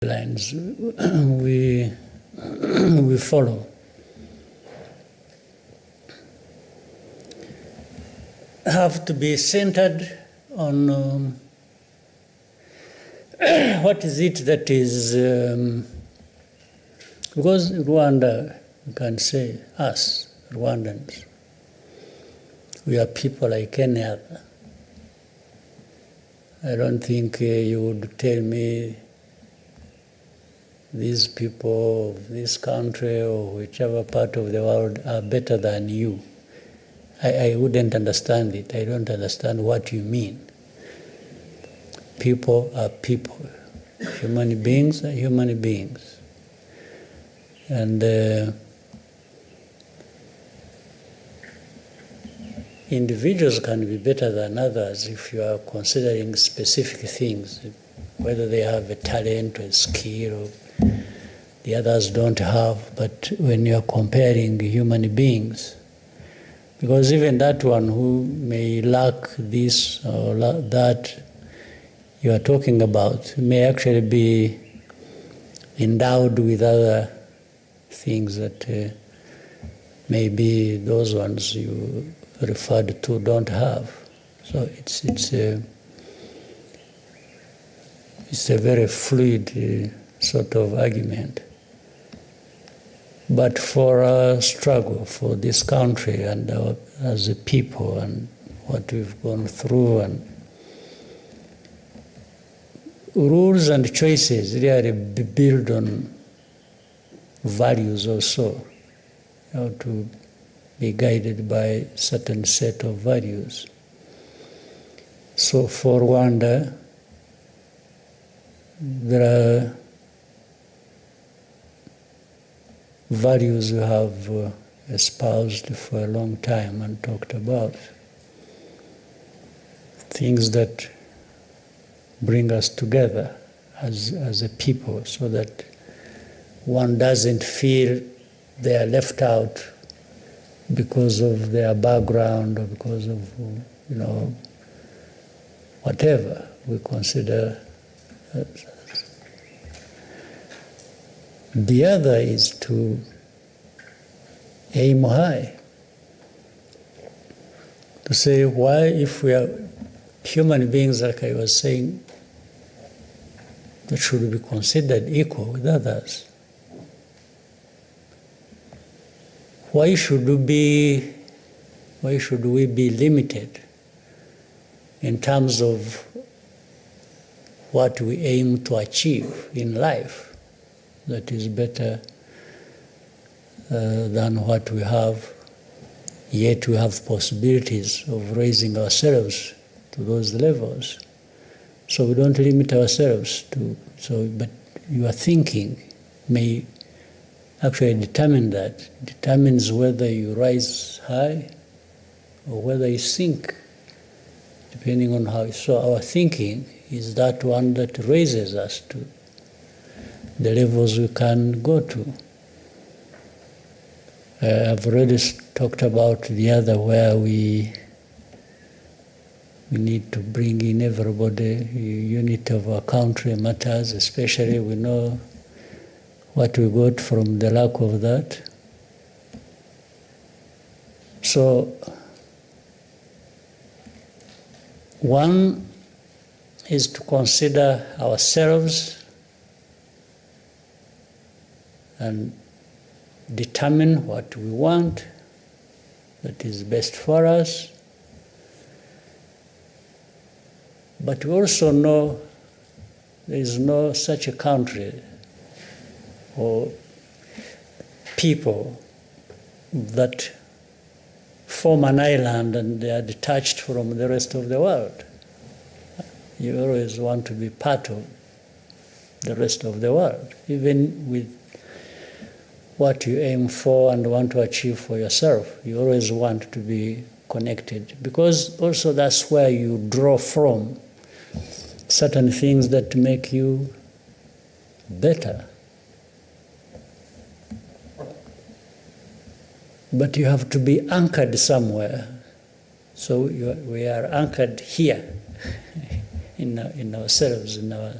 lines we follow. Have to be centered on what is it that is, because Rwanda, you can say us, Rwandans, we are people like any other. I don't think you would tell me these people of this country or whichever part of the world are better than you. I wouldn't understand it. I don't understand what you mean. People are people. Human beings are human beings. And individuals can be better than others if you are considering specific things, whether they have a talent or a skill or the others don't have. But when you are comparing human beings, because even that one who may lack this or that you are talking about may actually be endowed with other things that maybe those ones you referred to don't have. So it's a very fluid sort of argument. But for our struggle for this country and as a people and what we've gone through, and rules and choices really build on values also. You have to be guided by a certain set of values. So for Rwanda, there are values we have espoused for a long time and talked about. Things that bring us together as a people, so that one doesn't feel they are left out because of their background or because of, whatever we consider. The other is to aim high, to say, why, if we are human beings, like I was saying, that should be considered equal with others, why should we be limited in terms of what we aim to achieve in life that is better than what we have, yet we have possibilities of raising ourselves to those levels. So we don't limit ourselves to, but your thinking may actually determines whether you rise high or whether you sink, depending on how. So our thinking is that one that raises us to the levels we can go to. I've already talked about the other, where we need to bring in everybody. Unity of our country matters, especially we know what we got from the lack of that. So one is to consider ourselves and determine what we want that is best for us. But we also know there is no such a country or people that form an island and they are detached from the rest of the world. You always want to be part of the rest of the world, even with what you aim for and want to achieve for yourself. You always want to be connected, because also that's where you draw from certain things that make you better. But you have to be anchored somewhere. So we are anchored here in ourselves, in our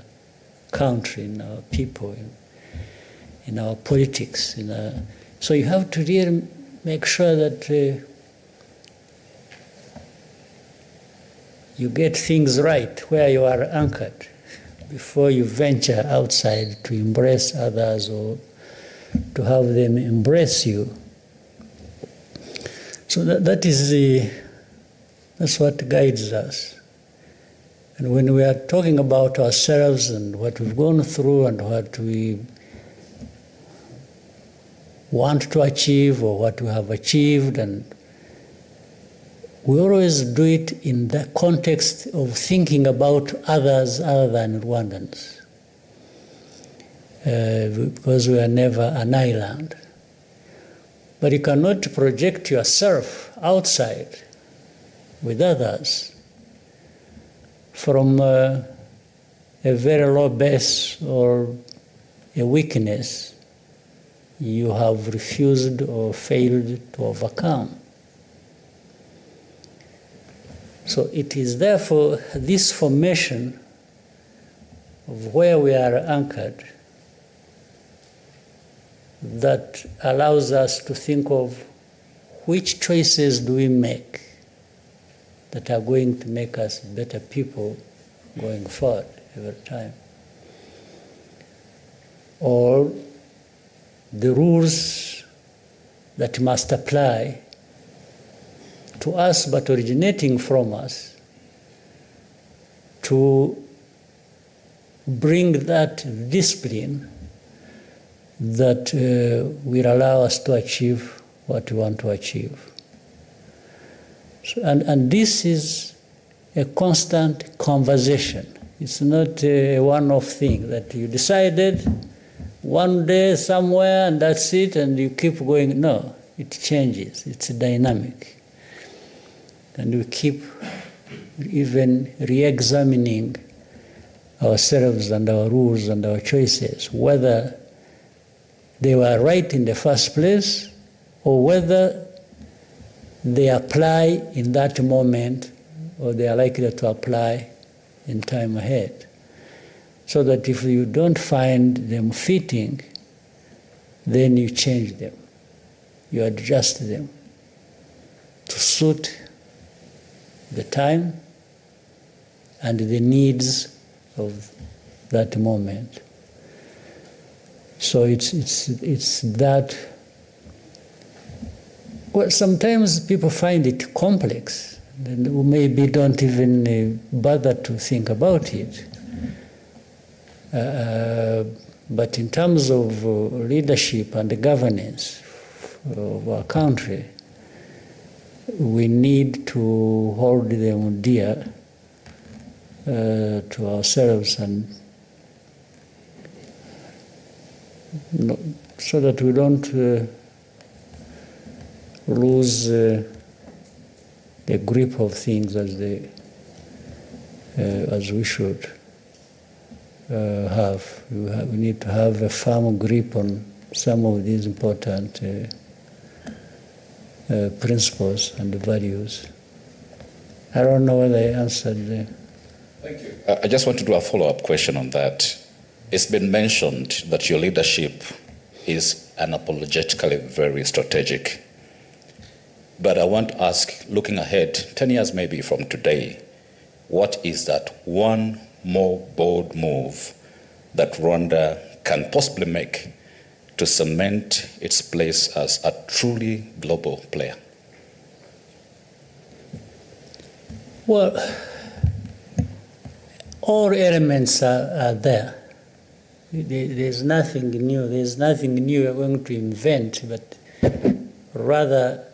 country, in our people, in our politics. So you have to really make sure that you get things right where you are anchored before you venture outside to embrace others or to have them embrace you. So that's what guides us. And when we are talking about ourselves and what we've gone through and what we want to achieve or what we have achieved, and we always do it in the context of thinking about others other than Rwandans, because we are never an island. But you cannot project yourself outside with others from a very low base or a weakness you have refused or failed to overcome. So it is therefore this formation of where we are anchored that allows us to think of which choices do we make that are going to make us better people going forward every time. Or the rules that must apply to us but originating from us to bring that discipline that will allow us to achieve what we want to achieve. So, and this is a constant conversation. It's not a one-off thing that you decided one day somewhere and that's it and you keep going. No, it changes. It's dynamic. And we keep even re-examining ourselves and our rules and our choices, whether they were right in the first place or whether they apply in that moment or they are likely to apply in time ahead. So that if you don't find them fitting, then you change them. You adjust them to suit the time and the needs of that moment. So it's that. Well, sometimes people find it complex and maybe don't even bother to think about it. But in terms of leadership and the governance of our country, we need to hold them dear to ourselves and so that we don't lose the grip of things as we should have. We need to have a firm grip on some of these important principles and values. I don't know whether I answered. Thank you. I just want to do a follow-up question on that. It's been mentioned that your leadership is unapologetically very strategic. But I want to ask, looking ahead, 10 years maybe from today, what is that one more bold move that Rwanda can possibly make to cement its place as a truly global player? Well, all elements are there. There's nothing new. There's nothing new we're going to invent, but rather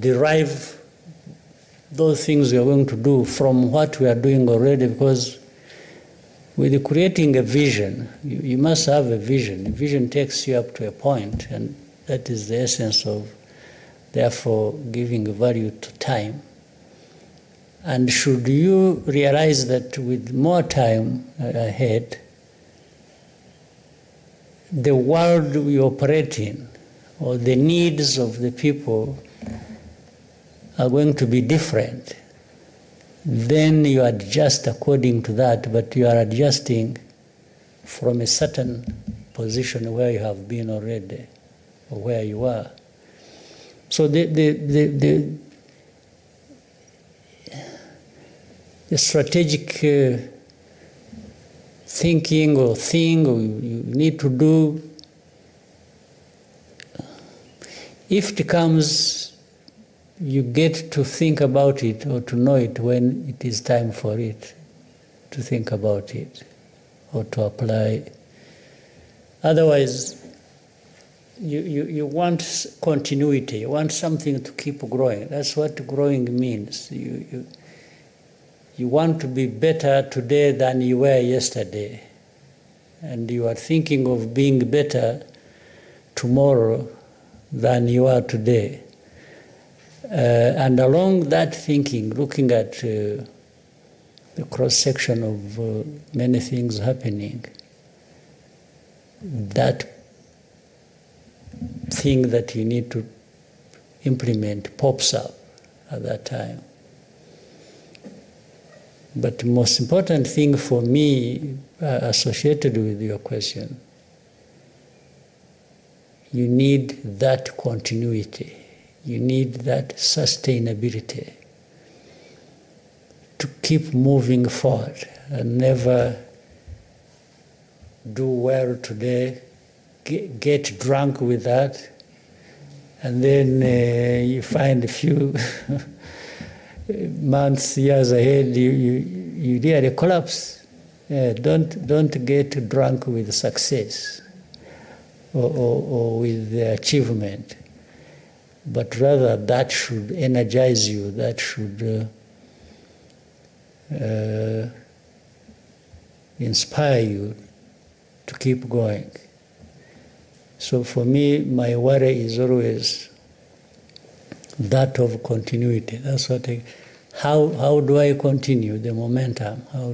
derive those things we are going to do from what we are doing already, because with creating a vision, you must have a vision. A vision takes you up to a point, and that is the essence of, therefore, giving value to time. And should you realize that with more time ahead, the world we operate in, or the needs of the people are going to be different, then you adjust according to that, but you are adjusting from a certain position where you have been already, or where you are. So the strategic thinking or thing or you need to do, if it comes, you get to think about it or to know it when it is time for it, to think about it or to apply. Otherwise, you want continuity, you want something to keep growing. That's what growing means. You want to be better today than you were yesterday. And you are thinking of being better tomorrow than you are today. And along that thinking, looking at the cross-section of many things happening, that thing that you need to implement pops up at that time. But the most important thing for me, associated with your question, you need that continuity. You need that sustainability to keep moving forward and never do well today, get drunk with that, and then you find a few months, years ahead, you really collapse. Don't get drunk with success or with the achievement, but rather that should energize you, that should inspire you to keep going. So for me, my worry is always that of continuity. That's what how do I continue the momentum? How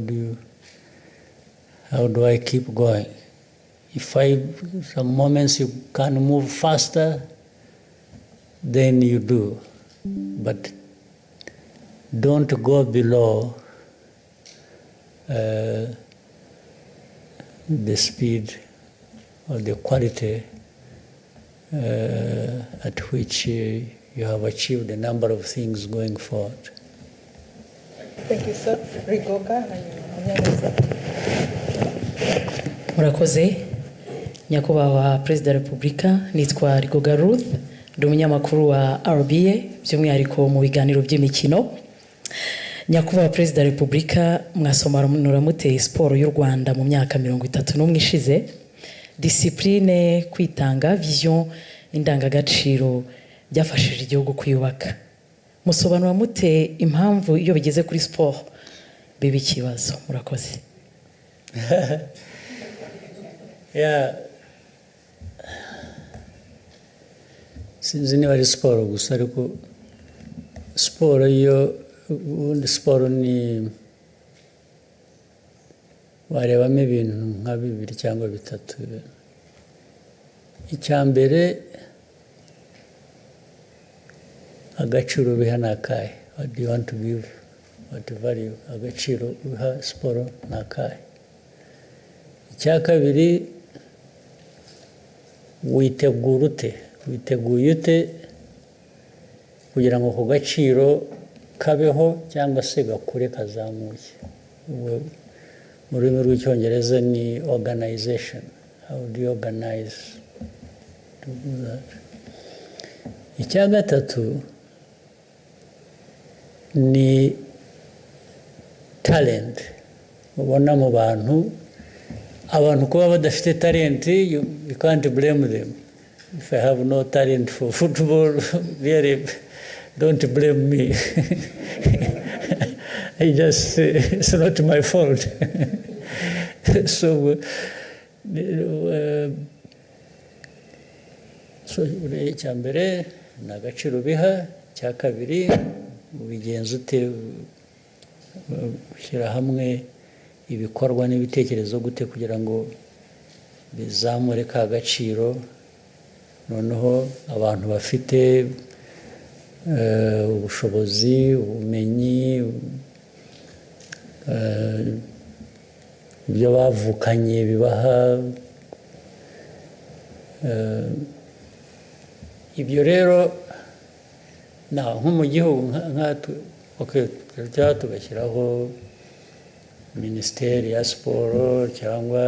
do I keep going? If some moments you can move faster, then you do. But don't go below the speed or the quality at which you have achieved a number of things going forward. Thank you, sir. Rigoka. Murakoze, nyakubahwa Perezida wa Repubulika, nitwa Rigoka Ruth, ndi umunyamakuru wa RBA, by'umwihariko mu biganiro by'imikino. Nyakubahwa Perezida wa Repubulika, mwasobanura mute siporo y'u Rwanda mu myaka 31 ishize, discipline, kwitanga, vision, indangagaciro byafashije igihugu kwiyubaka. Musobanura mute impamvu iyo bigeze kuri sport biba ikibazo? Murakoze. Yeah. Sinzi niba ari siporo gusa, ariko siporo ubundi siporo ni warebamo ibintu nka 2 cyangwa 3. Icyambere, agaciro biha nakahe. What do you want to give? What value? Agaciro biha siporo nakahe. Icyakabiri, witeguye ute kugira ngo ako gaciro kabeho cyangwa se gakure kazamuke. Mu rurimi rw'icyongereza ni organization. How do you organize to do that? Icyagatatu ni talent. Ubona mu bantu kuba badafite talent, you can't blame them. If I have no talent for football, really, don't blame me. It's not my fault. So icyambere ni agaciro biha. Icyakabiri, ubigenza ute, ushyira hamwe ibikorwa n'ibitekerezo gute kugira ngo bizamure ka gaciro, noneho abantu bafite ubushobozi, ubumenyi, ibyo bavukanye bibaha ibyo rero nko mu gihugu cyangwa tugashyiraho minisiteri ya siporo cyangwa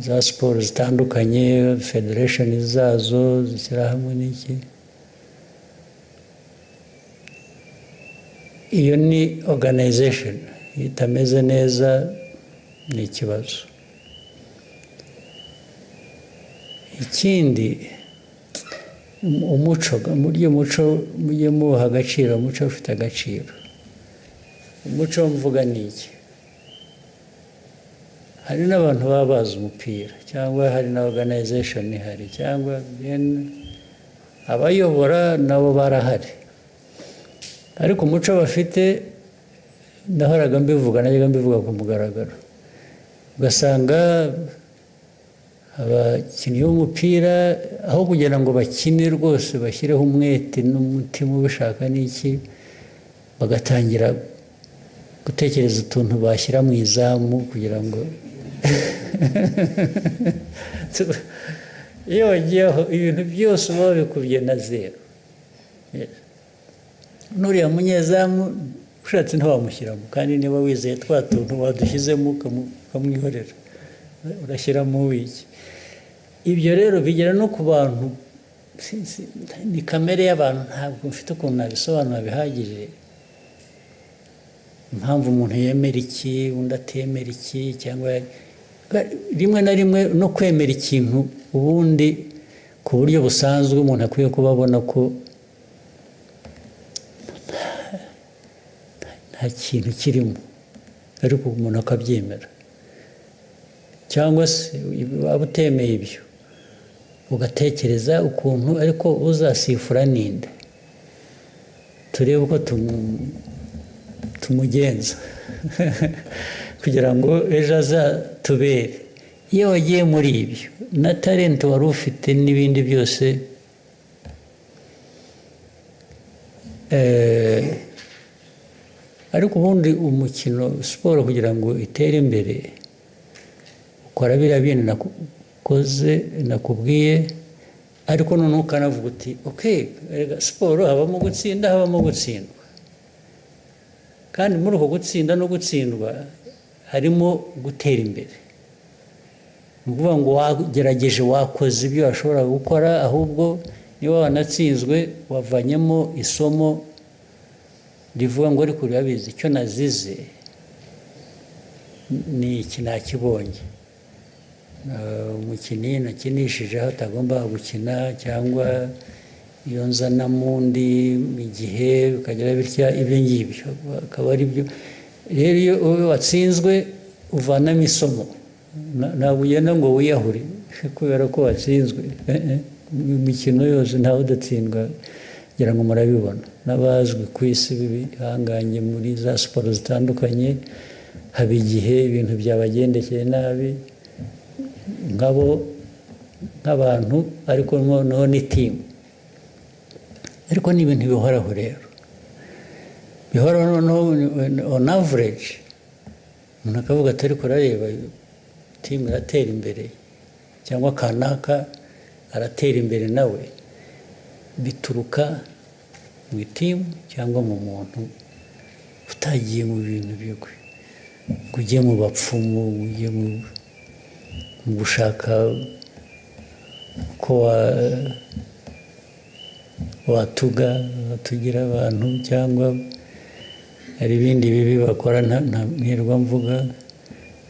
za siporo zitandukanye federation zazo zishyira hamwe n'iki iyo ni organization itameze neza ni ikibazo ikindi umuco mujye muha agaciro umuco ufite agaciro umuco mvuga ni iki hari n'abantu baba bazi umupira cyangwa hari na organization ihari cyangwa abayobora nabo barahari ariko umuco bafite nahoraga mbivuga ku mugaragaro ugasanga abakinnyi b'umupira aho kugira ngo bakine rwose bashyireho umwete n'umutima ubishaka n'iki bagatangira gutekereza utuntu bashyira mu izamu kugira ngo iyo wagiyeho ibintu byose uba wabikubye na zero n'uriya munyezamu ushatse ntiwamushyiramo kandi niba wizeye twa tuntu wadushyizemo ukamwihorera urashyiramo wiki ibyo rero bigera no ku bantu ni kamere y'abantu ntabwo mfite ukuntu nabisobanura bihagije impamvu umuntu yemera iki undi atemera iki cyangwa rimwe na rimwe no kwemera ikintu ubundi ku buryo busanzwe umuntu akwiye kuba abona ko nta kintu kirimo ariko umuntu akabyemera cyangwa se waba utemeye ibyo ugatekereza ukuntu ariko uzasifura ninde turebe uko tumugenza kugira ngo ejo azatubere iyo wagiye muri ibyo na talent wari ufite n'ibindi byose ariko ubundi umukino siporo kugira ngo itere imbere ukora biriya bintu nakoze nakubwiye ariko noneho ukanavuga uti siporo habamo gutsinda habamo gutsindwa kandi muri uko gutsinda no gutsindwa harimo gutera imbere ni ukuvuga ngo wagerageje wakoze ibyo washobora gukora ahubwo niba wanatsinzwe wavanyemo isomo rivuga ngo ariko urabizi icyo nazize ni iki nakibonye umukinnyi nakinishije aho atagomba gukina cyangwa iyo nzanamo undi igihe bikagira bitya ibyo ngibyo akaba ari byo rero iyo watsinzwe uvanamo isomo ntabwo ugenda ngo wiyahure kubera ko watsinzwe imikino yose ntawe udatsindwa kugira ngo murabibona n'abazwi ku isi bihanganye muri za siporo zitandukanye haba igihe ibintu byabagendekeye nabi nk'abantu ariko noneho ni timu ariko ni ibintu bihoraho rero bihoraho noneho on average umuntu akavuga ati ariko urareba timu iratera imbere cyangwa kanaka aratera imbere nawe bituruka mu itimu cyangwa mu muntu utagiye mu bintu bigwe ngo ujye mu bapfumu ujye mu gushaka ko watugira abantu cyangwa hari ibindi bibi bakora ntirwa mvuga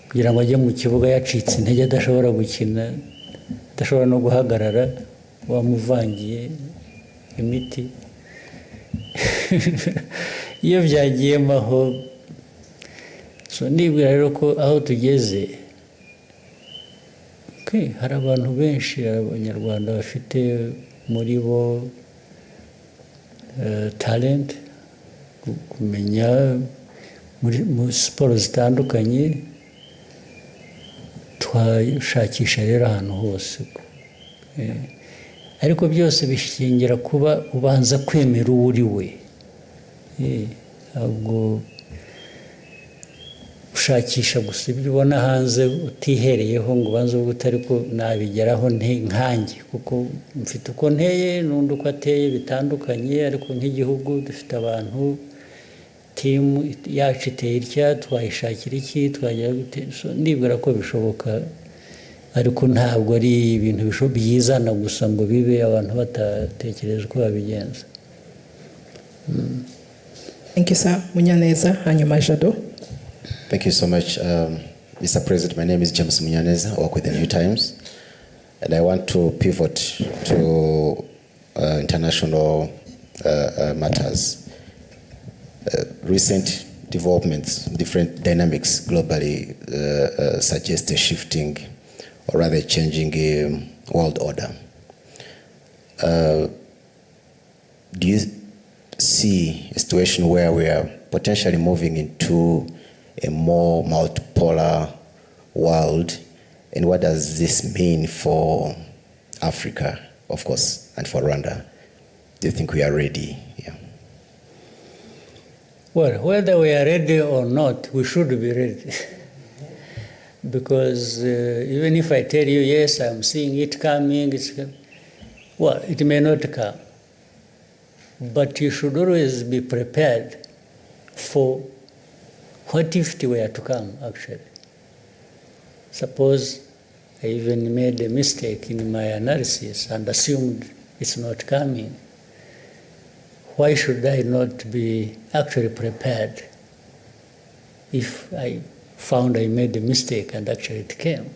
kugira ngo ajye mu kibuga yacitse intege adashobora gukina adashobora no guhagarara wamuvangiye imiti iyo byagiyemo aho nibwira rero ko aho tugeze hari abantu benshi abanyarwanda bafite muri bo talent kumenya muri siporo zitandukanye twashakisha rero ahantu hose ariko byose bishingira kuba ubanza kwemera uwo uri we ntabwo gushakisha gusa ibyo ubona hanze utihereyeho ngo ubanze uvuge utari ko nabigeraho nkanjye kuko mfite uko nteye n'undi uko ateye bitandukanye ariko nk'igihugu dufite abantu timu yacu iteye itya twayishakira iki twagera gute ndibwira ko bishoboka ariko ntabwo ari ibintu byizana gusa ngo bibe abantu batatekereza uko babigenza. Thank you, sir. Munyaneza, hanyuma Jado. Thank you so much, Mr. President. My name is James Munyaneza. I work with the New Times. And I want to pivot to international matters. Recent developments, different dynamics globally suggest a shifting or rather changing world order. Do you see a situation where we are potentially moving into a more multipolar world, and what does this mean for Africa, of course, and for Rwanda? Do you think we are ready? Yeah. Well, whether we are ready or not, we should be ready. Because even if I tell you, yes, I'm seeing it coming, well, it may not come. But you should always be prepared for what if it were to come, actually. Suppose I even made a mistake in my analysis and assumed it's not coming. Why should I not be actually prepared if I found I made a mistake and actually it came?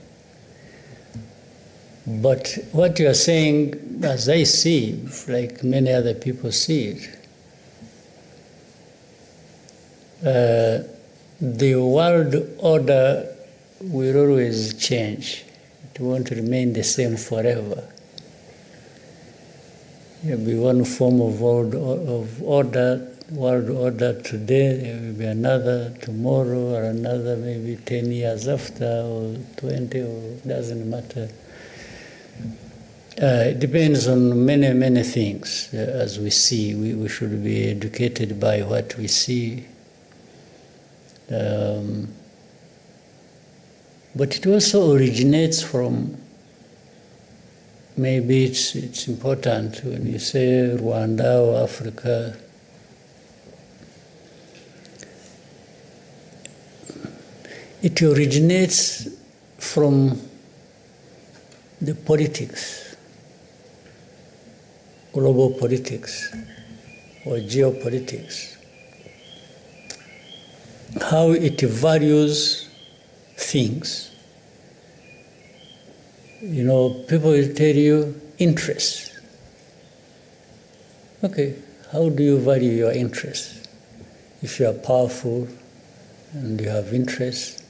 But what you are saying, as I see, like many other people see it, the world order will always change. It won't remain the same forever. There will be one form of world order today, there will be another tomorrow, or another maybe 10 years after, or 20, or it doesn't matter. It depends on many, many things. As we see, we should be educated by what we see. But it also originates from, maybe it's important when you say Rwanda or Africa, it originates from the politics, global politics or geopolitics, how it values things. You know, people will tell you interests. Okay, how do you value your interests? If you are powerful and you have interests,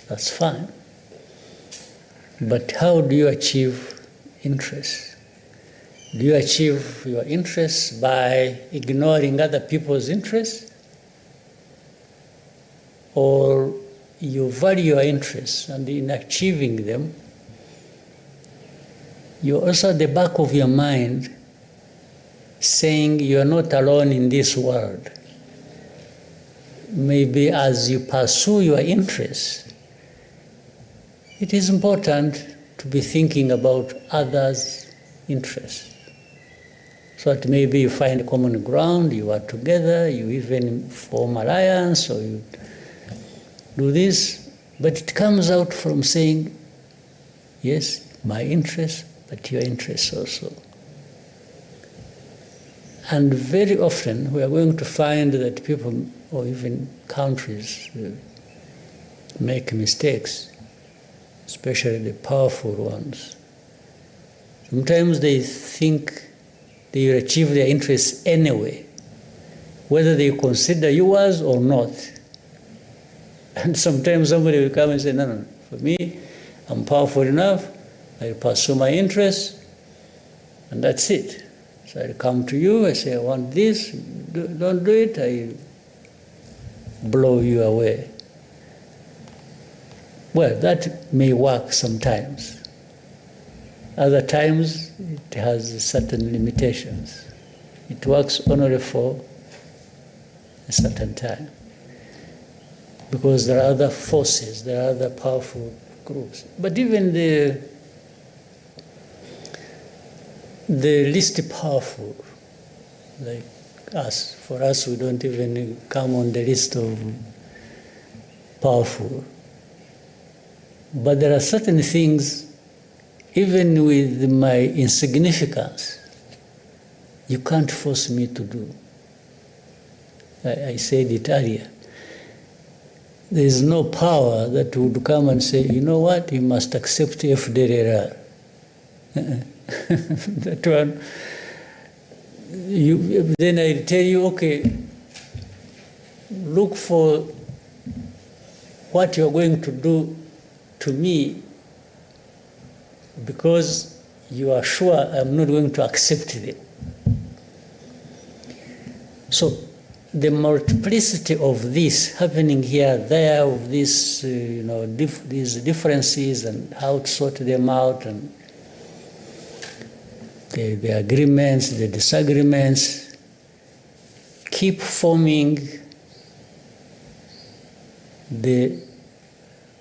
that's fine. But how do you achieve interests? Do you achieve your interests by ignoring other people's interests? Or you value your interests, and in achieving them, you're also at the back of your mind saying you're not alone in this world. Maybe as you pursue your interests, it is important to be thinking about others' interests. So that maybe you find common ground, you are together, you even form alliance, or you do this, but it comes out from saying, yes, my interest, but your interests also. And very often we are going to find that people, or even countries, make mistakes, especially the powerful ones. Sometimes they think they will achieve their interests anyway, whether they consider yours or not. And sometimes somebody will come and say, no, for me, I'm powerful enough, I'll pursue my interests, and that's it. So I'll come to you, I say, I want this, don't do it, I blow you away. Well, that may work sometimes. Other times, it has certain limitations. It works only for a certain time. because there are other forces, there are other powerful groups. But even the least powerful, like us, for us, we don't even come on the list of powerful. But there are certain things, even with my insignificance, you can't force me to do. I said it earlier. There is no power that would come and say, you know what, you must accept FDLR. That one, then I tell you, okay, look for what you're going to do to me, because you are sure I'm not going to accept them. So the multiplicity of this happening here, there, of this, these differences and how to sort them out, and the agreements, the disagreements, keep forming the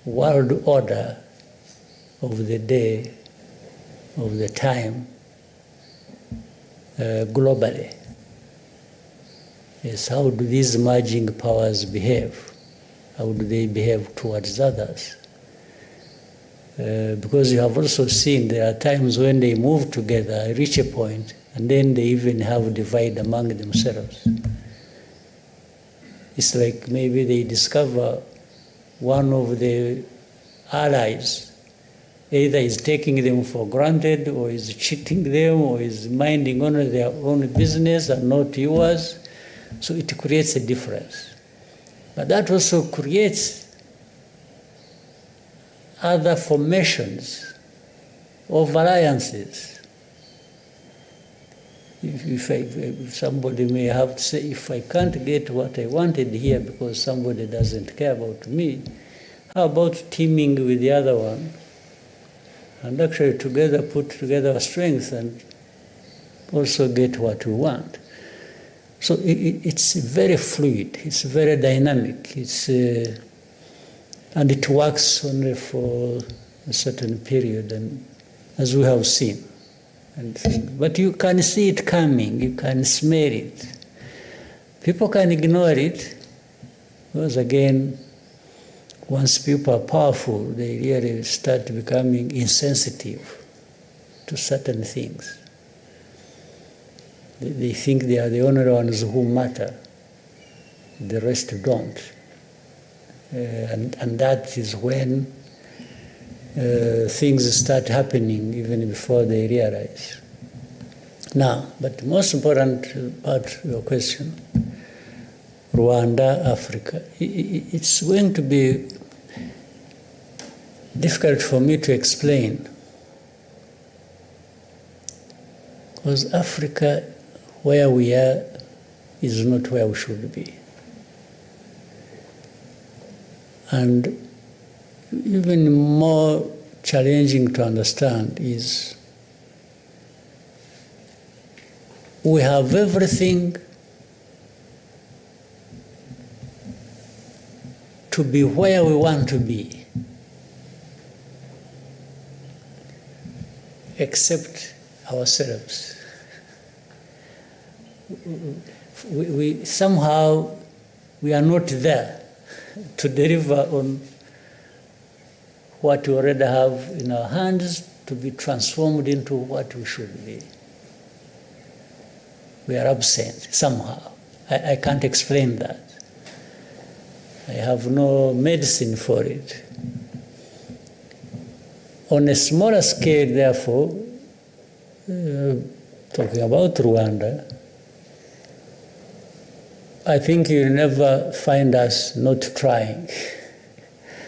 world order of the day, of the time, globally. Yes, how do these merging powers behave? How do they behave towards others? Because you have also seen there are times when they move together, reach a point, and then they even have a divide among themselves. It's like maybe they discover one of the allies either is taking them for granted, or is cheating them, or is minding only their own business and not yours. So it creates a difference. But that also creates other formations of alliances. If somebody may have to say, if I can't get what I wanted here because somebody doesn't care about me, how about teaming with the other one and actually together put together our strength and also get what we want? So it's very fluid, it's very dynamic, and it works only for a certain period, and as we have seen. But you can see it coming, you can smell it. People can ignore it, because again, once people are powerful, they really start becoming insensitive to certain things. They think they are the only ones who matter, the rest don't. And that is when things start happening even before they realize. Now, but the most important part of your question, Rwanda, Africa, it's going to be difficult for me to explain, because Africa, where we are, is not where we should be. And even more challenging to understand is we have everything to be where we want to be, except ourselves. We somehow we are not there to deliver on what we already have in our hands to be transformed into what we should be. We are absent somehow. I can't explain that. I have no medicine for it. On a smaller scale, therefore, talking about Rwanda, I think you'll never find us not trying.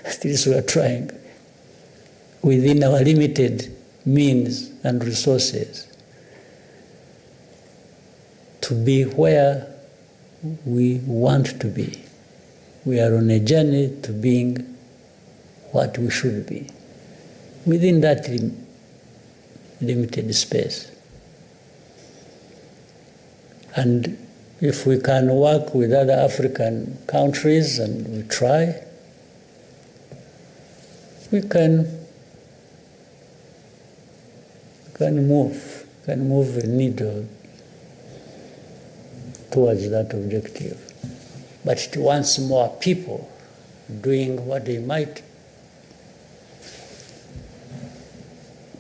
At least we are trying within our limited means and resources to be where we want to be. We are on a journey to being what we should be within that limited space. And if we can work with other African countries, and we try, we can move the needle towards that objective. But it wants more people doing what they might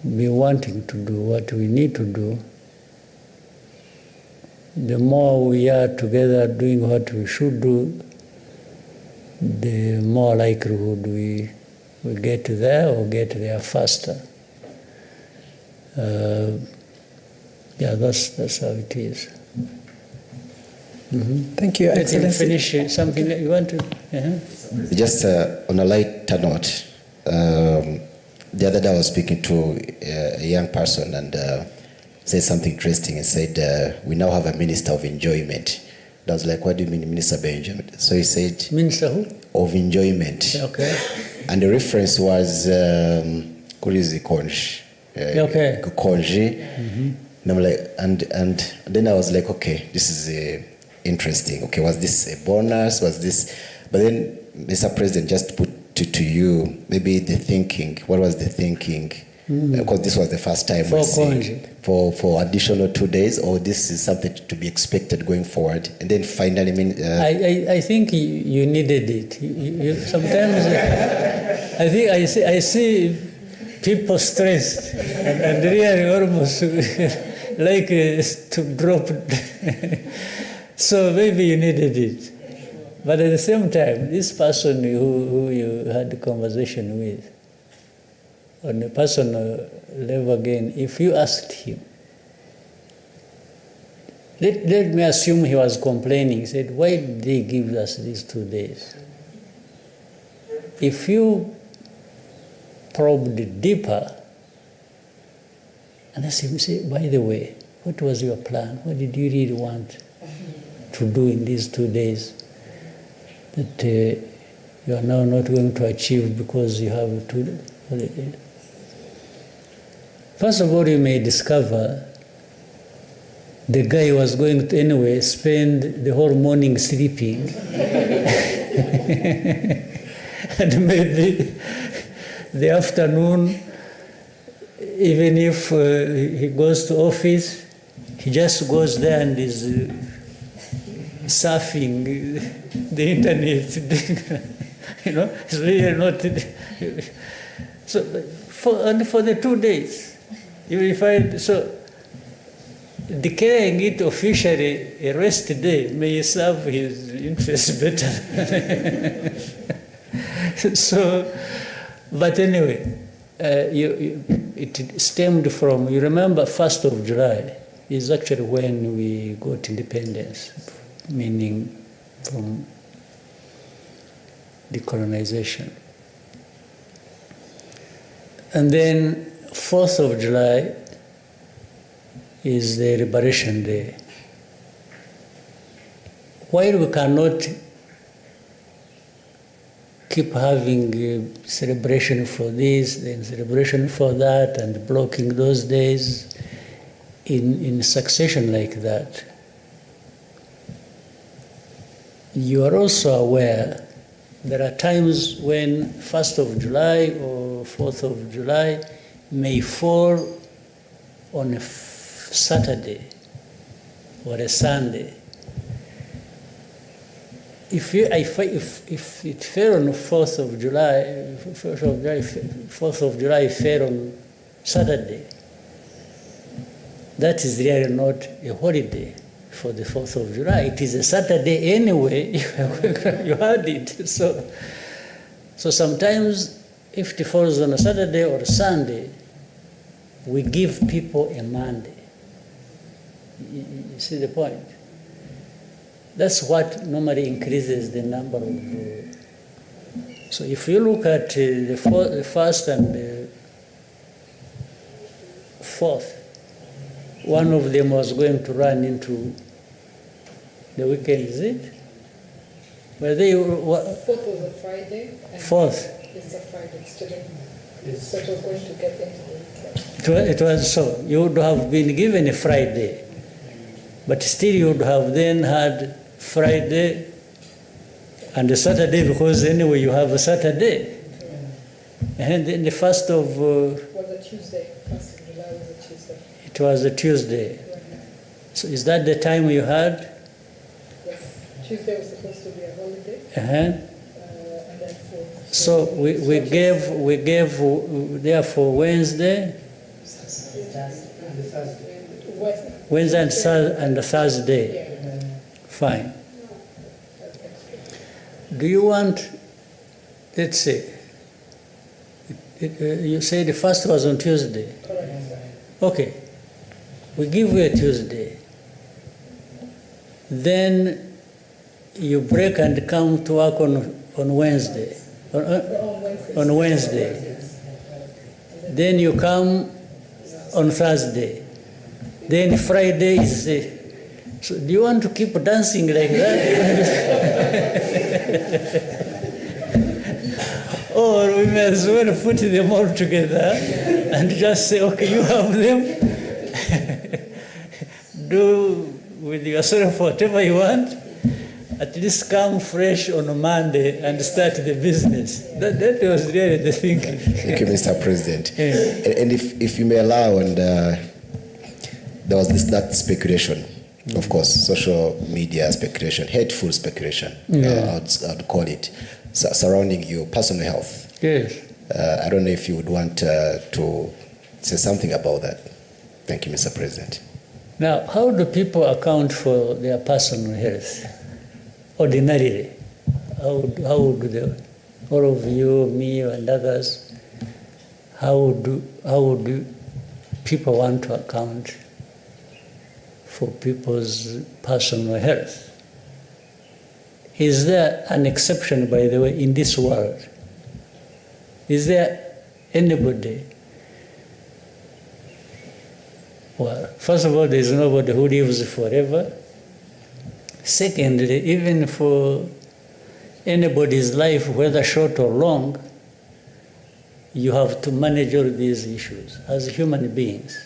be wanting to do, what we need to do. The more we are together doing what we should do, the more likelihood we get there or get there faster. That's how it is. Mm-hmm. Thank you, Let him Excellency. finish something that you want to. Just on a lighter note, the other day I was speaking to a young person and said something interesting and said, we now have a minister of enjoyment. I was like, what do you mean minister of enjoyment? So he said, Minister who? of enjoyment. Okay. And the reference was, what is it, Konji? Okay. Konji. Mm-hmm. And I'm like, and then I was like, okay, this is interesting. Okay, was this a bonus? Was this? But then, Mr. President, just put to you, maybe the thinking. What was the thinking? Because this was the first time For we see Konji. for additional 2 days, or this is something to be expected going forward. And then finally, I think you needed it. You sometimes I think I see people stressed and really almost like to drop. So maybe you needed it. But at the same time, this person who you had a conversation with, on a personal level again, if you asked him, let me assume he was complaining. He said, why did they give us these 2 days? If you probed deeper, and asked him, say, by the way, what was your plan? What did you really want to do in these 2 days that you are now not going to achieve because you have 2 holidays? First of all, you may discover the guy was going to anyway spend the whole morning sleeping. And maybe the afternoon, even if he goes to office, he just goes there and is surfing the internet. It's really not. So for the 2 days, you will find, so declaring it officially a rest day may serve his interests better. So, but anyway, it stemmed from, you remember 1st of July is actually when we got independence, meaning from decolonization. And then 4th of July is the Liberation Day. While we cannot keep having a celebration for this, then celebration for that, and blocking those days in succession like that, you are also aware there are times when 1st of July or 4th of July may fall on a Saturday or a Sunday. If it fell on the 4th of July, 4th of July fell on Saturday, that is really not a holiday for the 4th of July. It is a Saturday anyway, you had it. So sometimes if it falls on a Saturday or a Sunday, we give people a Monday. You see the point? That's what normally increases the number of. So if you look at the 1st and the 4th, one of them was going to run into the weekend, is it? Were they? 4th was a Friday. And 4th. It's a Friday today. So it was going to get into the weekend. It was so. You would have been given a Friday, but still you would have then had Friday and a Saturday, because anyway you have a Saturday. And then the first of... Was a Tuesday. 1st of July was a Tuesday. It was a Tuesday. So is that the time you had? Yes. Tuesday was supposed to be a holiday. And then for... so we gave therefore Wednesday, Wednesday and Thursday. Fine. Do you want, let's say, you say the first was on Tuesday? Okay. We give you a Tuesday. Then you break and come to work on Wednesday. On Wednesday. Then you come on Thursday. Then Friday is... so do you want to keep dancing like that? Or we may as well put them all together and just say, okay, you have them. Do with yourself whatever you want. At least come fresh on Monday and start the business. That was really the thinking. Thank you, Mr. President. Yeah. And if you may allow, and there was that speculation, of course, social media speculation, hateful speculation, I'd call it, surrounding your personal health. Yes. I don't know if you would want to say something about that. Thank you, Mr. President. Now, how do people account for their personal health? Ordinarily, how do they, all of you, me, and others, how do people want to account for people's personal health? Is there an exception, by the way, in this world? Is there anybody? Well, first of all, there is nobody who lives forever. Secondly, even for anybody's life, whether short or long, you have to manage all these issues as human beings.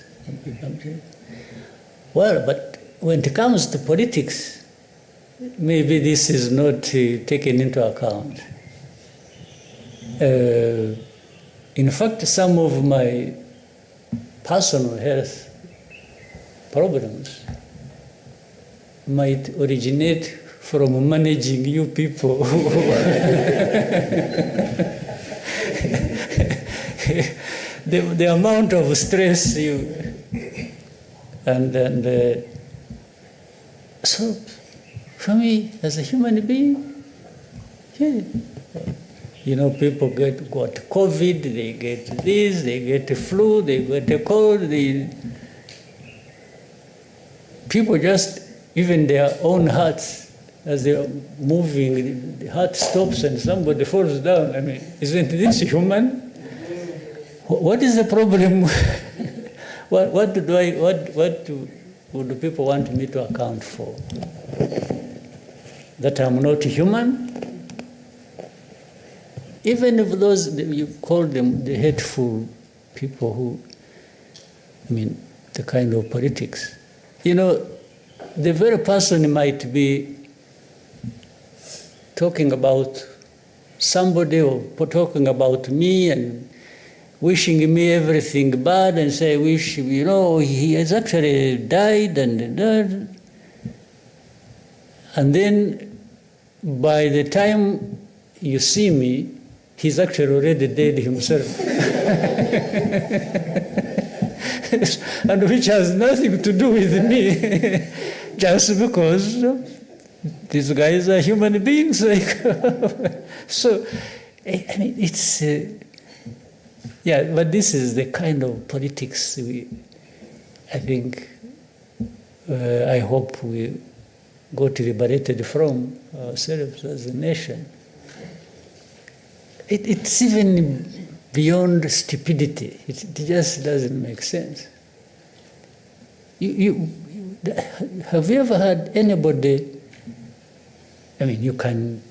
Well, but when it comes to politics, maybe this is not taken into account. In fact, some of my personal health problems might originate from managing you people. The amount of stress you and so for me as a human being, yeah, you know, people got COVID, they get this, they get the flu, they get a cold, people just, even their own hearts, as they are moving, the heart stops and somebody falls down. I mean, isn't this human? What is the problem? What do people want me to account for? That I'm not human? Even if those, you call them the hateful people who, I mean, the kind of politics. You know, the very person might be talking about somebody or talking about me and wishing me everything bad and say, wish, you know, he has actually died and died. And then by the time you see me, he's actually already dead himself. And which has nothing to do with me, just because these guys are human beings. Like so, I mean, it's yeah. But this is the kind of politics I think. I hope we got liberated from ourselves as a nation. It's even beyond stupidity. It just doesn't make sense. Have you ever had anybody, I mean, you can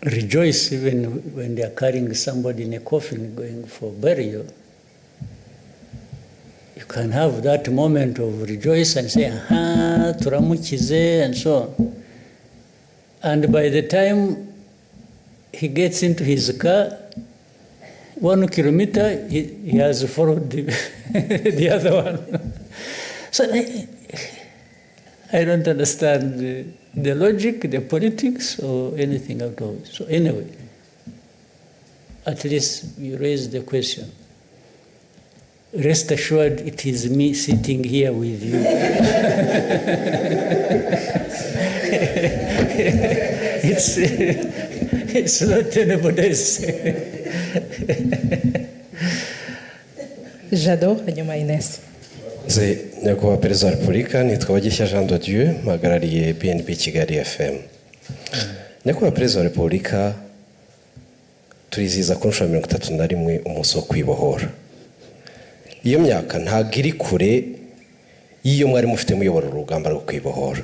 rejoice even when they are carrying somebody in a coffin going for burial. You can have that moment of rejoice and say, aha, turamukize, and so on. And by the time he gets into his car, 1 kilometer, he has followed the other one. So I don't understand the logic, the politics, or anything at all. So anyway, at least you raised the question. Rest assured, it is me sitting here with you. It's not anybody else. Jado hanyuma Ines. Nyakubahwa Perezida wa Repubulika, nitwa Bagishya Jean de Dieu, mpagarariye BNP Kigali FM. Nyakubahwa Perezida wa Repubulika, turizihiza ku nshuro ya 31 umunsi wo kwibohora. Iyo myaka ntabwo iri kure y'iyo mwari mufite muyobora urugamba rwo kwibohora.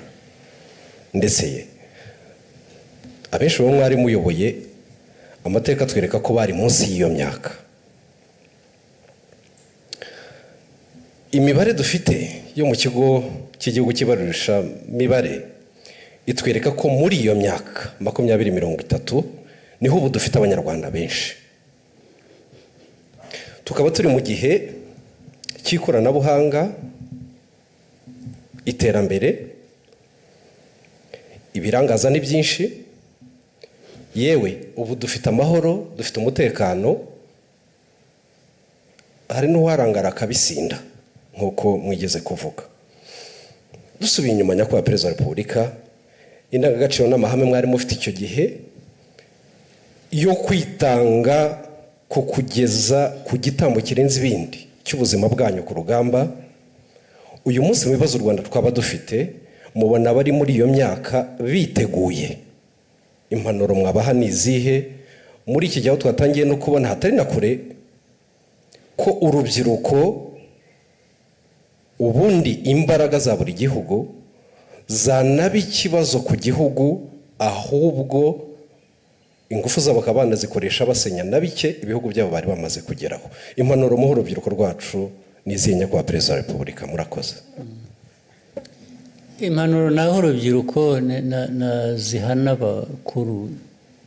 Ndetse abenshi bo mwari muyoboye amateka twereka ko bari munsi y'iyo myaka. Imibare dufite yo mu kigo cy'igihugu kibarurisha mibare itwereka ko muri iyo myaka 2030 niho ubu dufite abanyarwanda benshi. Tukaba turi mu gihe cy'ikoranabuhanga, iterambere, ibirangaza ni byinshi, yewe ubu dufite amahoro, dufite umutekano, hari n'uwarangara akabisinda nk'uko mwigeze kuvuga. Dusubiye inyuma, Nyakubahwa Perezida wa Repubulika, indangagaciro n'amahame mwari mufite icyo gihe yo kwitanga ku kugeza ku gitambo kirenze ibindi cy'ubuzima bwanyu ku rugamba, uyu munsi mu bibazo u Rwanda twaba dufite mubona bari muri iyo myaka biteguye. Impanuro mwabaha nizihe muri iki gihe twatangiye no kubona hatari na kure ko urubyiruko ubundi imbaraga za buri gihugu zanaba ikibazo ku gihugu, ahubwo ingufu zabo bakabana zikoresha basenya na bike ibihugu byabo bari bamaze kugeraho. Impanuro mu urubyiruko rwacu nizihe, Nyakubahwa Perezida wa Repubulika? Murakoze. Impanuro naho urubyiruko na zihana bakuru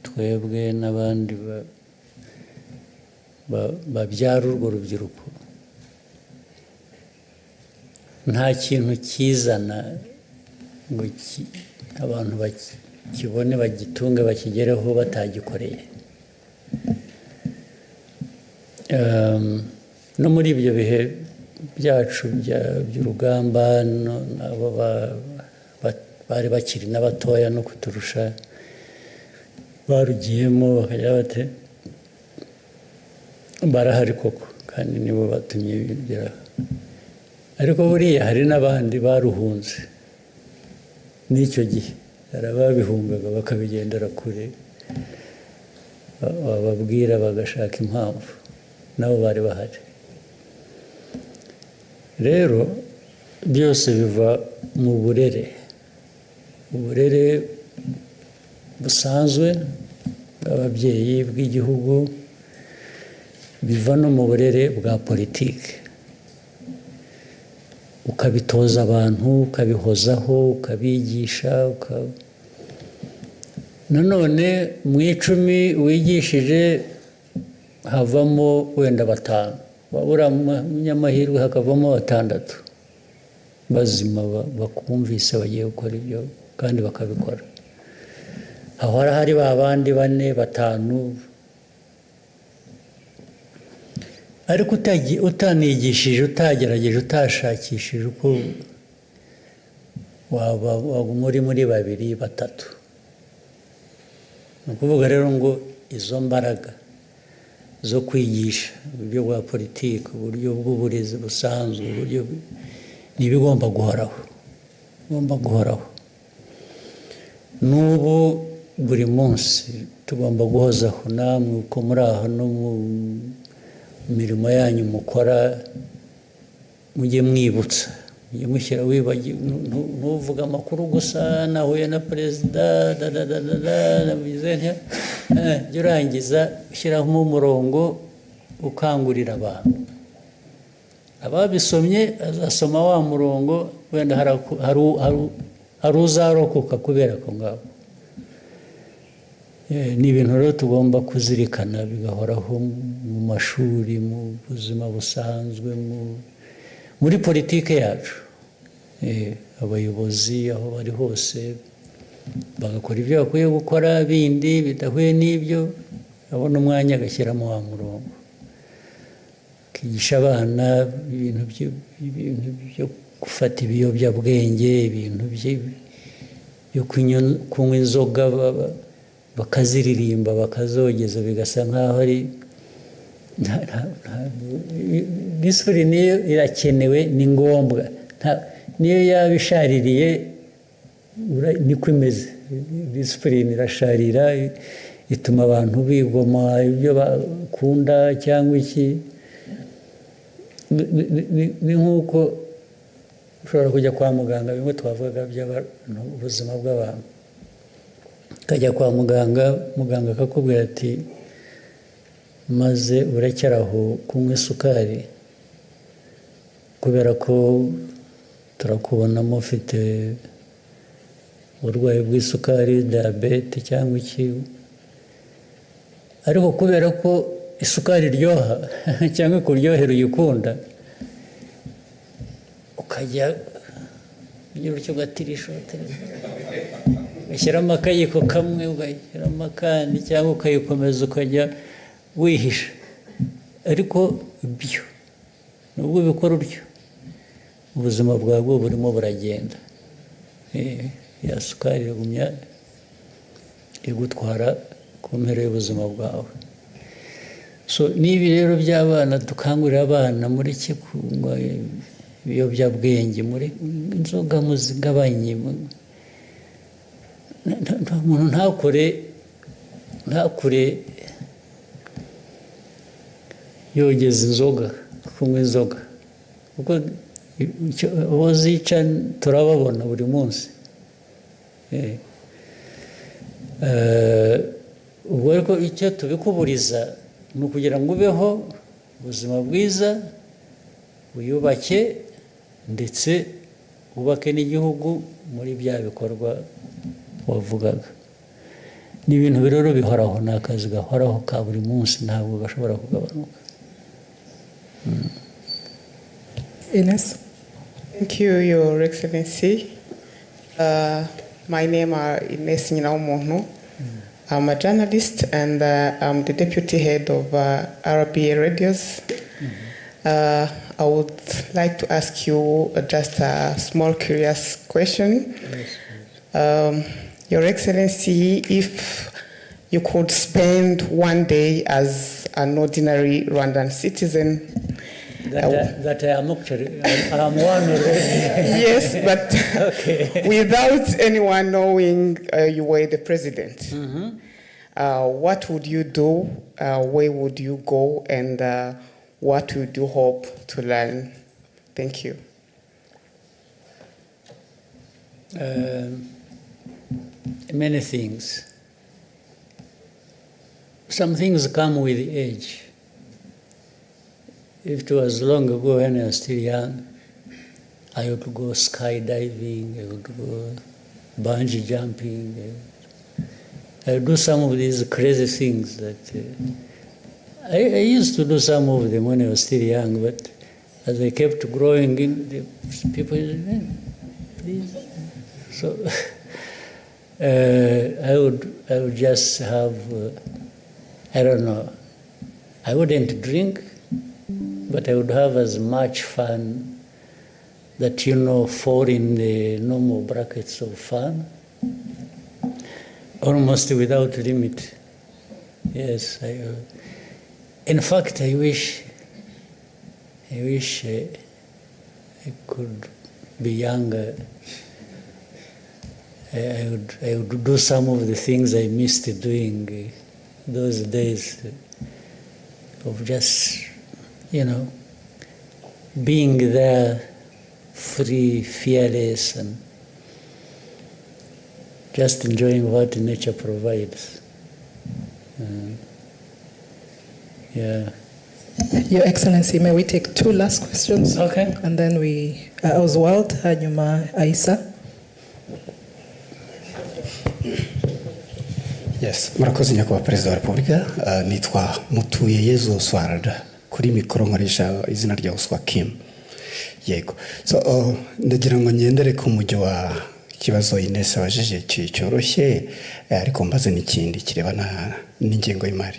twebwe n'abandi babyara urwo rubyiruko. Nta kintu kizana ngo abantu bakibone bagitunge bakigereho batagikoreye. No muri ibyo bihe byacu by'urugamba, nabo bari bakiri n'abatoya no kuturusha barugiyemo bakajya bate barahari koko, kandi nibo batumye bigeraho. Ariko buriya hari n'abandi baruhunze n'icyo gihe, hari ababihungaga bakabigendera kure, bababwira bagashaka impamvu, nabo bari bahari. Rero byose biva mu burere busanzwe bw'ababyeyi bw'igihugu, biva no mu burere bwa politiki. Ukabitoza abantu, ukabihozaho, ukabigisha, nanone mu 10 wigishije havamo wenda 5, wabura munyamahirwe hakavamo 6 bazima bakumvise bagiye gukora ibyo kandi bakabikora. Aho hari babandi 4, 5, ariko utanigishije, utagerageje, utashakishije uko waba muri 2, 3. Ni ukuvuga rero ngo izo mbaraga zo kwigisha uburyo bwa politiki, uburyo bw'uburezi busanzwe, uburyo n'ibigomba guhoraho. N'ubu buri munsi tugomba guhozaho, namwe uko muri aho no mu mirimo yanyu mukora, mujye mwibutsa, mujye mushyira ntuvuga amakuru gusa nahuye na perezida jya urangiza ushyiraho umurongo ukangurira abantu. Ababisomye azasoma wa murongo, wenda hari uzarokoka kubera ko ngabo. ni ibintu rero tugomba kuzirikana bigahoraho mu mashuri, mu buzima busanzwe, muri politike yacu. Abayobozi aho bari hose bagakora ibyo bakwiye gukora, bindi bidahuye n'ibyo abona umwanya agashyiramo wa murongo, akigisha abana ibintu byo gufata ibiyobyabwenge, ibintu byo kunywa inzoga bakaziririmba bakazogeza, bigasa nk'aho ari disipurine niyo irakenewe, ni ngombwa, niyo yaba ishaririye niko imeze. Disipurine irasharira, ituma abantu bigoma ibyo bakunda cyangwa iki. Ni nk'uko ushobora kujya kwa muganga, bimwe twavugaga by'ubuzima bw'abantu, ukajya kwa muganga, muganga akakubwira ati maze urekeraho kunywa isukari kubera ko turakubonamo ufite uburwayi bw'isukari, diyabete cyangwa iki, ariko kubera ko isukari iryoha cyangwa kuryohera uyikunda, ukajya ugira utyo ugatirisha, ugashyiramo akayiko kamwe, ugashyiramo akandi, cyangwa ukayikomeza ukajya wihisha. Ariko ibyo nubwo ubikora utyo, ubuzima bwawe burimo buragenda. Ya sukari igumya igutwara ku mpera y'ubuzima bwawe. So n'ibi rero by'abana, dukangurira abana muri kunywa ibiyobyabwenge, muri inzoga muzigabanye. Umuntu ntakure yogeza inzoga, kunywa inzoga, kuko abo zica turababona buri munsi. Ubwo ariko icyo tubikuburiza ni ukugira ngo ubeho ubuzima bwiza, wiyubake, ndetse wubake n'igihugu muri bya bikorwa wavugaga. Ni ibintu rero bihoraho, ni akazi gahoraho ka buri munsi, ntabwo gashobora kugabanuka. Ines. Thank you, Your Excellency. My name is Ines Nyinawumuntu. I'm a journalist and I'm the deputy head of RBA Radios. I would like to ask you just a small curious question. Your Excellency, if you could spend one day as an ordinary Rwandan citizen, that I am actually, I'm one already. Yes, but okay. Without anyone knowing you were the president, what would you do? Where would you go? And what would you hope to learn? Thank you. Many things. Some things come with age. If it was long ago when I was still young, I would go skydiving, I would go bungee jumping. I would do some of these crazy things that I used to do some of them when I was still young, but as I kept growing, the people said, please. So I would just have, I don't know, I wouldn't drink, but I would have as much fun that, fall in the normal brackets of fun, almost without limit. Yes, in fact, I wish I could be younger. I would do some of the things I missed doing those days of just, being there, free, fearless, and just enjoying what nature provides. Yeah. Your Excellency, may we take two last questions? Okay. And then Oswald, hanyuma Aisa. Yes, murakoze nyakubahwa perezida wa repubulika. Nitwa Mutuye Yezu Oswald, kuri mikoro nkoresha izina rya Oswa Kim. Yego, so ndagira ngo ngendere ku mujyo wa kibazo Ines abajije cyoroshye, ariko mbaze n'ikindi kirebana n'ingengo y'imari.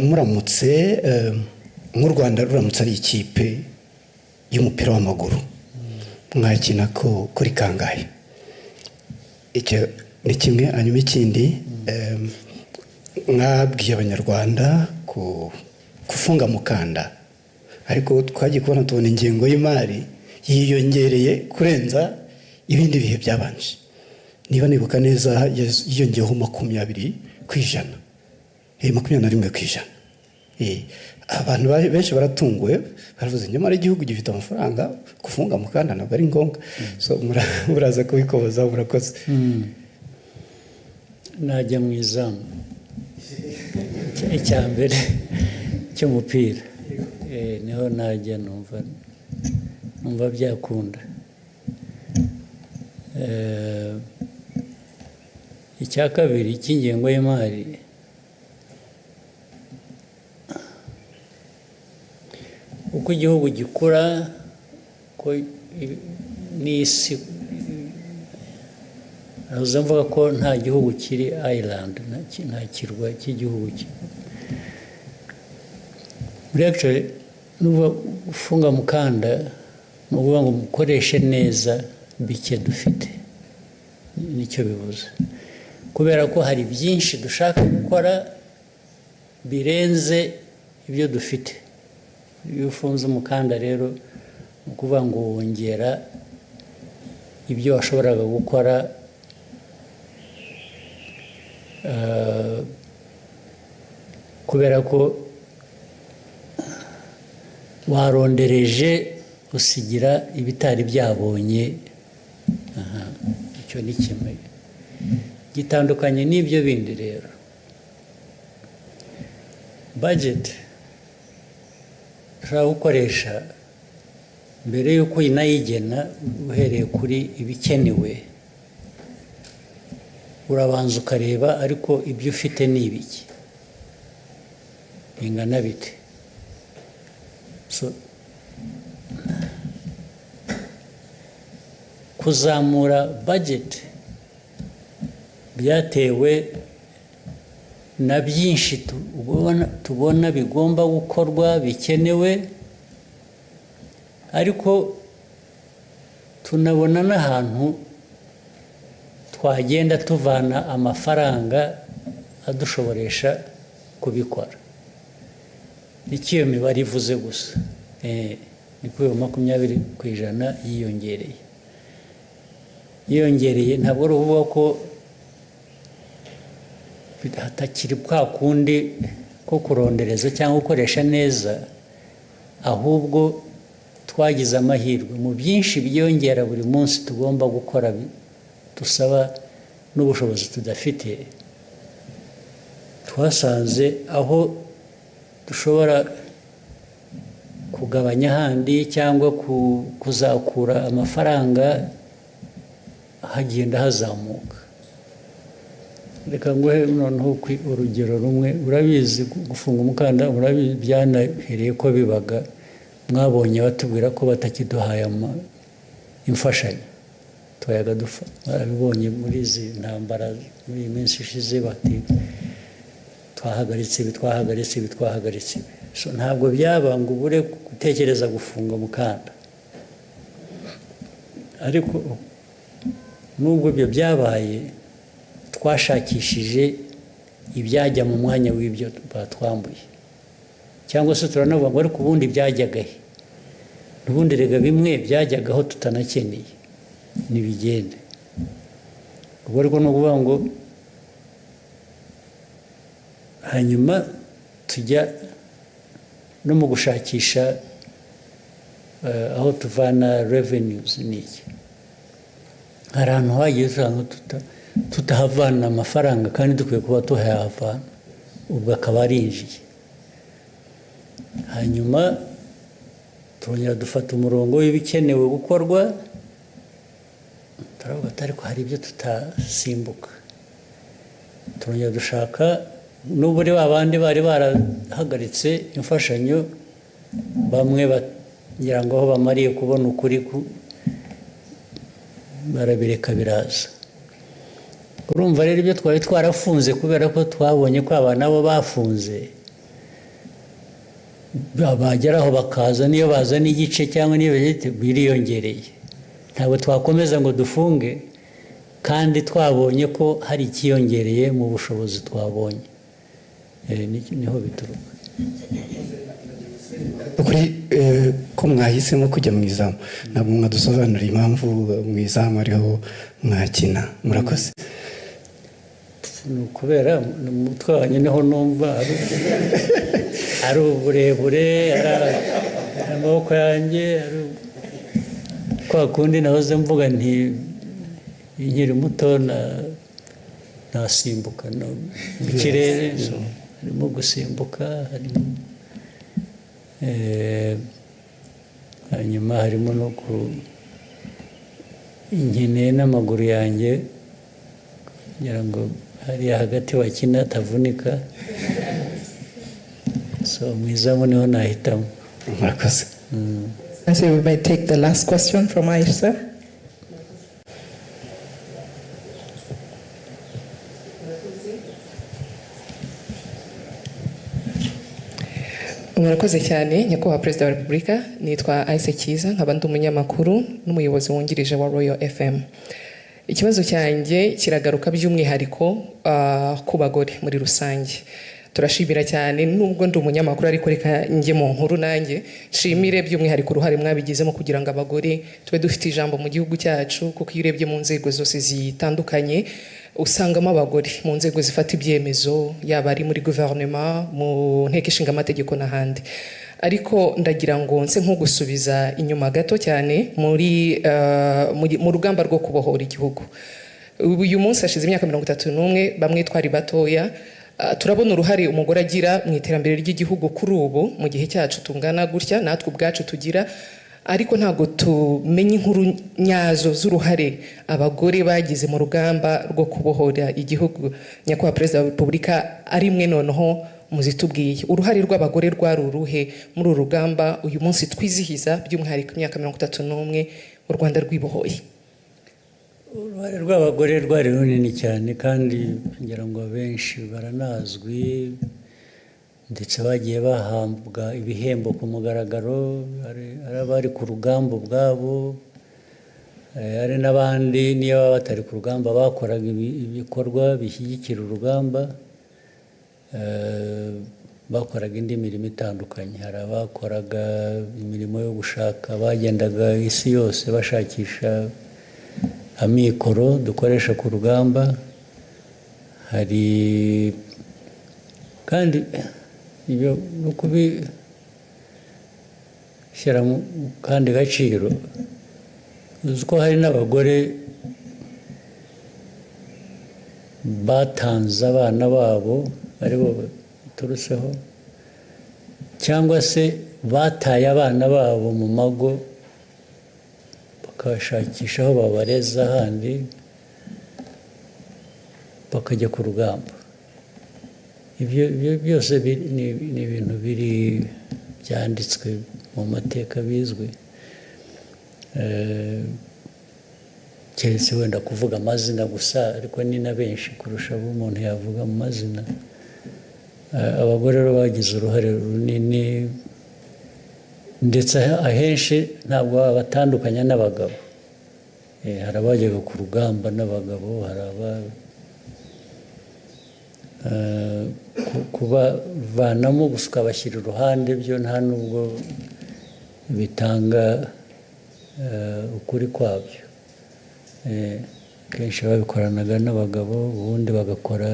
Muramutse mu Rwanda ruramutse ari ikipe y'umupira w'amaguru, mwakina ko kuri kangahe? Icyo ni kimwe. Hanyuma ikindi, mwabwiye abanyarwanda kufunga mukanda, ariko twagiye kubona tubona ingengo y'imari yiyongereye kurenza ibindi bihe byabanje. Niba nibuka neza yiyongeyeho 20%, 21%. Abantu benshi baratunguwe, baravuze nyamara igihugu gifite amafaranga, kufunga mukanda ntabwo ari ngombwa. So muraza kubikoboza. Murakoze. Najya mu izamu icya mbere cy'umupira, niho najya numva byakunda. Icya kabiri cy'ingengo y'imari, uko igihugu gikura n'isi, nahoze mvuga ko nta gihugu kiri island, nta kirwa cy'igihugu. Muri actually nuba gufunga mukanda ni ukuvuga ngo mukoreshe neza bike dufite, nicyo bivuze, kubera ko hari byinshi dushaka gukora birenze ibyo dufite. Iyo ufunze umukanda rero ni ukuvuga ngo wongera ibyo washoboraga gukora kubera ko warondereje usigira ibitari byabonye. Icyo ni kimwe gitandukanye n'ibyo bindi. Rero budget ushobora gukoresha mbere y'uko inayigena, uhereye kuri ibikenewe, urabanza ukareba ariko ibyo ufite ni ibiki, bingana bite. So kuzamura budget byatewe na byinshi tubona bigomba gukorwa, bikenewe, ariko tunabona n'ahantu twagenda tuvana amafaranga adushoboresha kubikora. Nicyo iyo mibare ivuze gusa, ni kuri 20% yiyongereye. Ntabwo ari ukuvuga ko hatakiri kwa kundi ko kurondereza cyangwa gukoresha neza, ahubwo twagize amahirwe mu byinshi byiyongera buri munsi tugomba gukora, dusaba n'ubushobozi tudafite. Twasanze aho dushobora kugabanya ahandi cyangwa kuzakura amafaranga, hagenda hazamuka. Reka nguhe noneho urugero rumwe. Urabizi gufunga umukanda, urabizi byanahereye ko bibaga, mwabonye batubwira ko batakiduhaye imfashanyo twayaga dupfa. Barabibonye muri izi ntambara muri iyi minsi ishize, bati twahagaritse ibi. So ntabwo byaba ngo ubure gutekereza gufunga mukanda, ariko nubwo ibyo byabaye, twashakishije ibyajya mu mwanya w'ibyo batwambuye. Cyangwa se turanavuga ngo ariko ubundi byajyaga he? Ubundi rega bimwe byajyagaho tutanakeneye nibigende. Ubwo ariko no kuvuga ngo hanyuma tujya no mu gushakisha aho tuvana revenues n'iki. Hari ahantu hagiye usanga tutahavana amafaranga kandi dukwiye kuba tuhahavana, ubwo akaba arinjiye. Hanyuma turongera dufata umurongo w'ibikenewe gukorwa, turavuga ariko hari ibyo tutasimbuka. turongera dushaka n'uburi babandi bari barahagaritse imfashanyo bamwe bagira ngo aho bamariye kubona ukuri barabireka biraza. Urumva rero ibyo twari twarafunze kubera ko twabonye ko aba nabo bafunze bageraho bakaza niyo bazana igice cyangwa niyo biriyongereye, ntabwo twakomeza ngo dufunge kandi twabonye ko hari ikiyongereye mu bushobozi twabonye. Niho bituruka. Kuri ko mwahisemo kujya mu izamu, ntabwo mwadusobanurira impamvu mu izamu ariho mwakina. Murakoze. Ni ukubera umutwe wanjye niho numva ari uburebure, amaboko yanjye kwa kundi nahoze mvuga nti nkiri muto nasimbuka mu kirere, harimo gusimbuka, harimo hanyuma harimo no inkeneye n'amaguru yanjye kugira ngo hariya hagati wakina atavunika, so mu izamu niho nahitamo. Murakoze. And so we might take the last question from Aisha. Murakoze cyane nyakubahwa Perezida wa Repubulika, nitwa Aise Kiza, nkaba ndi umunyamakuru n'umuyobozi wungirije wa Royal FM. Ikibazo cyanjye kiragaruka by'umwihariko ku bagore muri rusange. Turashimira cyane nubwo ndi umunyamakuru ariko reka njye mu nkuru nanjye nshimire by'umwihariko uruhare mwabigizemo kugira ngo abagore tube dufite ijambo mu gihugu cyacu, kuko iyo urebye mu nzego zose zitandukanye usangamo abagore mu nzego zifata ibyemezo, yaba ari muri guverinoma, mu nteko ishinga amategeko n'ahandi. Ariko ndagira ngo nse nk'ugusubiza inyuma gato cyane mu rugamba rwo kubohora igihugu. Uyu munsi hashize imyaka 31, bamwe twari batoya, turabona uruhare umugore agira mu iterambere ry'igihugu kuri ubu mu gihe cyacu tungana gutya, natwe ubwacu tugira, ariko ntabwo tumenye inkuru nyazo z'uruhare abagore bagize mu rugamba rwo kubohora igihugu. Nyakubahwa Perezida wa Repubulika, ari mwe noneho muzitubwiye uruhare rw'abagore rwari uruhe muri uru rugamba uyu munsi twizihiza by'umwihariko imyaka 31 u Rwanda rwibohoye? Uruhare rw'abagore rwari runini cyane kandi ngira ngo abenshi baranazwi, ndetse bagiye bahambwa ibihembo ku mugaragaro, ari abari ku rugamba ubwabo, ari n'abandi niyo baba batari ku rugamba bakoraga ibikorwa bishyigikira urugamba, bakoraga indi mirimo itandukanye. Hari abakoraga imirimo yo gushaka, bagendaga isi yose bashakisha amikoro dukoresha ku rugamba. Hari kandi ibyo no kubishyira mu kandi gaciro, uzi ko hari n'abagore batanze abana babo aribo baturutseho, cyangwa se bataye abana babo mu mago bakabashakisha aho babareza ahandi bakajya ku rugamba. Ibyo byose ni ibintu biri byanditswe mu mateka bizwi, keretse wenda kuvuga amazina gusa, ariko ni na benshi kurusha abo umuntu yavuga mu mazina. Abagore rero bagize uruhare runini, ndetse ahenshi ntabwo batandukanya n'abagabo. Hari abajyaga ku rugamba n'abagabo, hari kubavanamo gusa ukabashyira iruhande, byo nta nubwo bitanga ukuri kwabyo. Kenshi babikoranaga n'abagabo, ubundi bagakora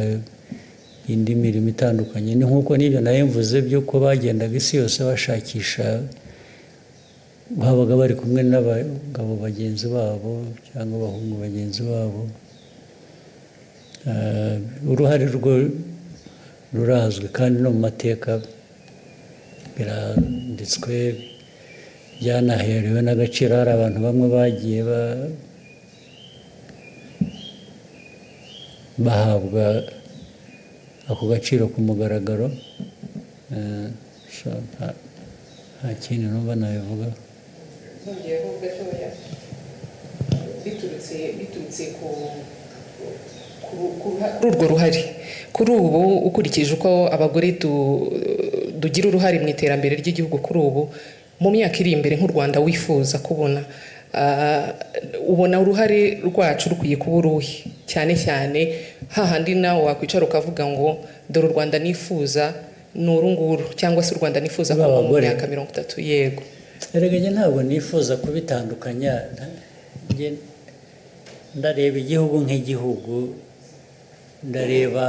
indi mirimo itandukanye. Ni nk'uko n'ibyo nayo mvuze by'uko bagendaga isi yose bashakisha, babaga bari kumwe n'abagabo bagenzi babo cyangwa abahungu bagenzi babo. Uruhare rwo rurazwi kandi no mu mateka biranditswe, byanaherewe n'agaciro. Hari abantu bamwe bagiye bahabwa ako gaciro ku mugaragaro. So nta kintu numva nabivuga. biturutse kuri urwo ruhare kuri ubu ukurikije uko abagore dugira uruhare mu iterambere ry'igihugu kuri ubu mu myaka iri imbere nk'u Rwanda wifuza kubona ubona uruhare rwacu rukwiye kuba uruhe cyane cyane hahandi nawe wakwicara ukavuga ngo dore u Rwanda nifuza n'urunguru cyangwa se u Rwanda nifuza kuba mu myaka 30. Yego erega ntabwo nifuza kubitandukanya. Ndareba igihugu nk'igihugu, ndareba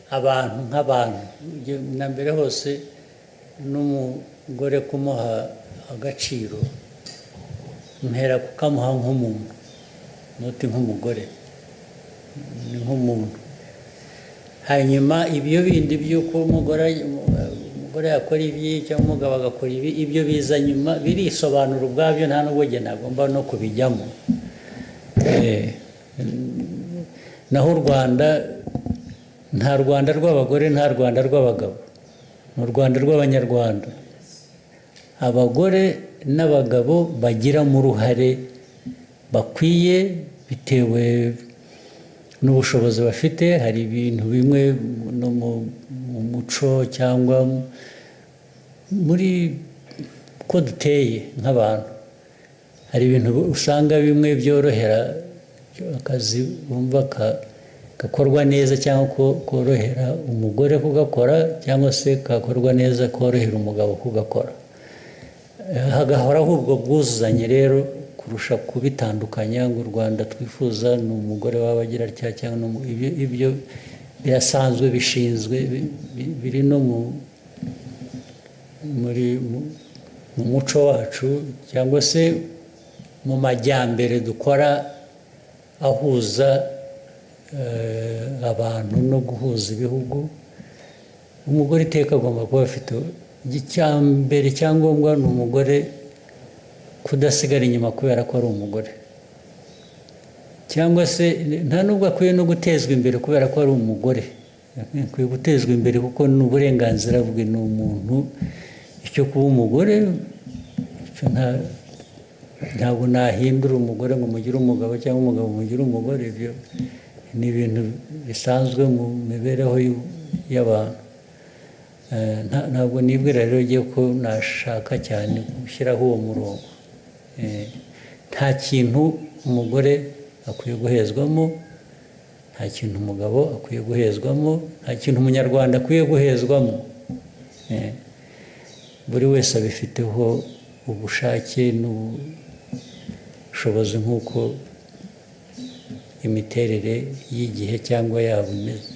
abantu nk'abantu. Na mbere hose n'umugore kumuha agaciro mpera kukamuha nk'umuntu, noti nk'umugore, ni nk'umuntu. Hanyuma ibyo bindi by'uko umugore yakora ibi cyangwa umugabo agakora ibi, ibyo biza nyuma, birisobanura ubwabyo, nta n'ubwo nagomba no kubijyamo. Naho u Rwanda nta Rwanda rw'abagore, nta Rwanda rw'abagabo, ni u Rwanda rw'abanyarwanda. Abagore n'abagabo bagiramo uruhare bakwiye bitewe n'ubushobozi bafite. Hari ibintu bimwe no mu muco cyangwa muri ko duteye nk'abantu, hari ibintu usanga bimwe byorohera akazi bumva gakorwa neza cyangwa korohera umugore kugakora, cyangwa se kakorwa neza korohera umugabo kugakora. Hagahoraho ubwo bwuzuzanye rero kurusha kubitandukanya ngo u Rwanda twifuza ni umugore waba agira atya cyangwa ibyo birasanzwe, bishinzwe, biri no mu muco wacu cyangwa se mu majyambere dukora ahuza abantu no guhuza ibihugu. Umugore iteka agomba kuba afite icyambere cyangombwa, ni umugore kudasigara inyuma kubera ko ari umugore, cyangwa se nta nubwo akwiye no gutezwa imbere kubera ko ari umugore. Akwiye gutezwa imbere kuko ni uburenganzira bwe, ni umuntu. Icyo kuba umugore ntabwo nahindura umugore ngo mugire umugabo cyangwa umugabo mugire umugore. Ibyo ni ibintu bisanzwe mu mibereho y'abantu. Ntabwo nibwira rero ngiye ko nashaka cyane gushyiraho uwo murongo. Nta kintu umugore akwiye guhezwamo, nta kintu umugabo akwiye guhezwamo, nta kintu umunyarwanda akwiye guhezwamo. Buri wese abifiteho ubushake n'ubushobozi nk'uko imiterere y'igihe cyangwa yabo imeze.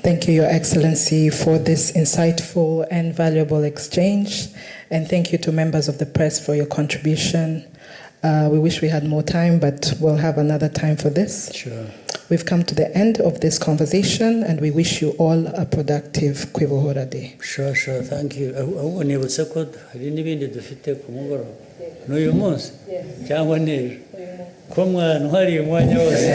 Thank you, Your Excellency, for this insightful and valuable exchange. And thank you to members of the press for your contribution. We wish we had more time, but we'll have another time for this. Sure. We've come to the end of this conversation, and we wish you all a productive Kwibohora Day. Sure, thank you. Nibutse ko hari n'ibindi dufite ku mugoroba n'uyu munsi cyangwa n'ejo ko mwana hari umwanya wose.